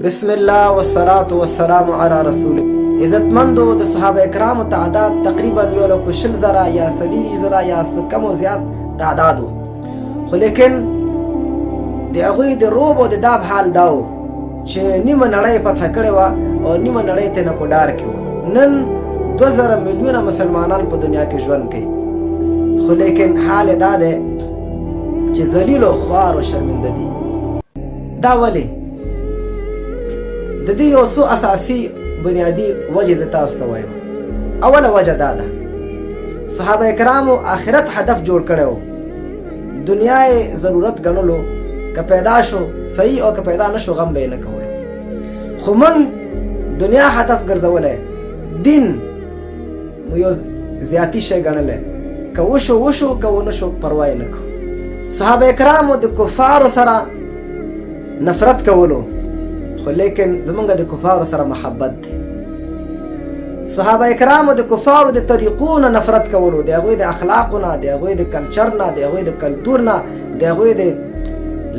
بسم الله والصلاة والسلام على رسول. عزتمندو د صحابه کرامو تعداد تقریبا 1,000 یا 1,000 یا کم او زیات تعدادو، خو لیکن د هغوی د روب او د داب حال داو چې نیمه نړۍ فتح کړې وه او نیمه نړۍ ته نه په ډار کې وه. نن 2,000 میلیونه مسلمانان په دنیا کې ژوند کوي، خو لیکن حال دا دی چې ذلیل او خوار او شرمنده دي. دا ولې؟ د دې یو څو اساسي بنیادی وجه زه تاسو ته وایم. اوله وجه دا ده، صحابه کرامو آخرت هدف جوړ کړی و، دنیا یې ضرورت ګڼلو، که پیدا شو صحیح او که پیدا نشو غم به یې نه کولو. خو موږ دنیا هدف ګرځولی، دین یو زیاتی شی ګڼلی، که وشو وشو که ونشو پروا یې نه کوو. صحابه کرامو د کفارو سره نفرت کولو، خو لیکن زمونږ د کفارو سره محبت دی. صحابه کرامو د کفارو د طریقو نه نفرت کولو، د هغوی د اخلاقو نه، د هغوی د کلچر نه، د هغوی د کلتور نه، د هغوی د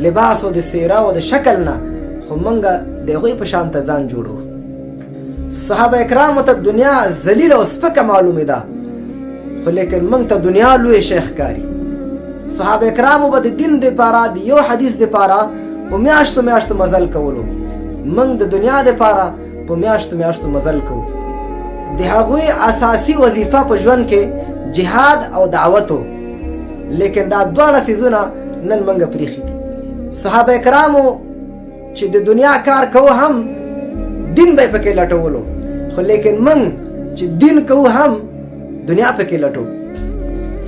لباس او د څیره او د شکل نه، خو مونږ د هغوی په شان ته ځان جوړو. صحابه کرامو ته دنیا ذلیله او سپکه معلومې ده، خو لیکن مونږ ته دنیا لوی شی ښکاري. صحابه کرامو به د دین دپاره د یو حدیث دپاره په میاشتو میاشتو مزل کولو، موږ د دنیا دپاره په میاشتو میاشتو مزل کوو. د هغوی اساسي وظیفه په ژوند کې جهاد او دعوت و، لیکن دا دواړه څیزونه نن موږ پرېښي دي. صحابه کرامو چې د دنیا کار کوو هم دین به یې پکې لټولو، خو لیکن موږ چې دین کوو هم دنیا پکې لټو.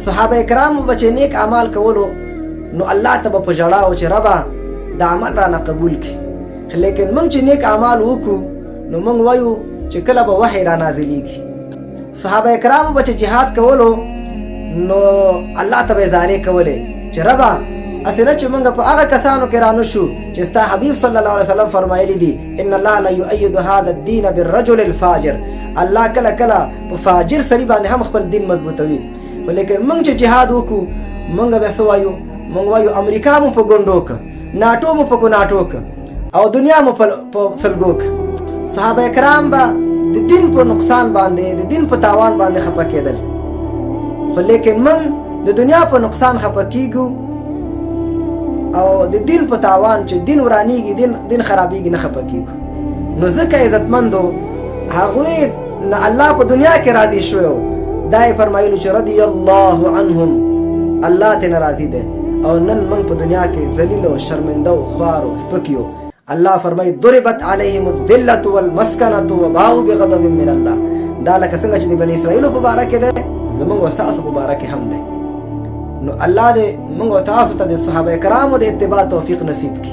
صحابه کرامو به چې نیک اعمال کولو نو الله ته به په ژړا و چې ربه دا عمل رانه قبول کړي، لیکن موږ چې نیک اعمال وکړو نو موږ وایو چې کله به وحی را نازلیږي. صحابه کرامو به چې جهاد کولو نو الله ته به زارې کولې چې ربه اسې نه چې موږ په هغه کسانو کې رانه شو چې ستا حبیب صلی الله علیه وسلم فرمایلی دي ان الله لا یؤید هذا الدین بالرجل الفاجر. الله کله کله په فاجر سړي باندې هم خپل دین مضبوطوي، خو لیکن موږ چې جهاد وکړو موږ به څه وایو؟ موږ وایو امریکا مو په ګونډو که، ناټو مو په کوناټو که، او دنیا مو په سلګو که. صحابه کرام به د دین په نقصان باندې، د دین په تاوان باندې خفه کېدل، خو لیکن من د دنیا په نقصان خفه کېږو او د دین په تاوان چې دین ورانیږي، دین خرابېږي نه خفه کېږو. نو ځکه عزتمندو هغوی نه الله په دنیا کې راضي شوی و، دا یې فرمایلو چې رضی الله عنهم، الله ترې راضي دی. او نن موږ په دنیا کې ذلیل او شرمنده او خوار او سپک یو. الله فرمایي ضربت علیهم الذلة والمسکنة وباءوا بغضب من الله. دا لکه څنګه چې د بني اسرائیلو په باره کې دی، زموږ او ستاسو په باره کې هم دی. نو الله دې موږ او تاسو ته د صحابه کرامو د اتباع توفیق نصیب کړي.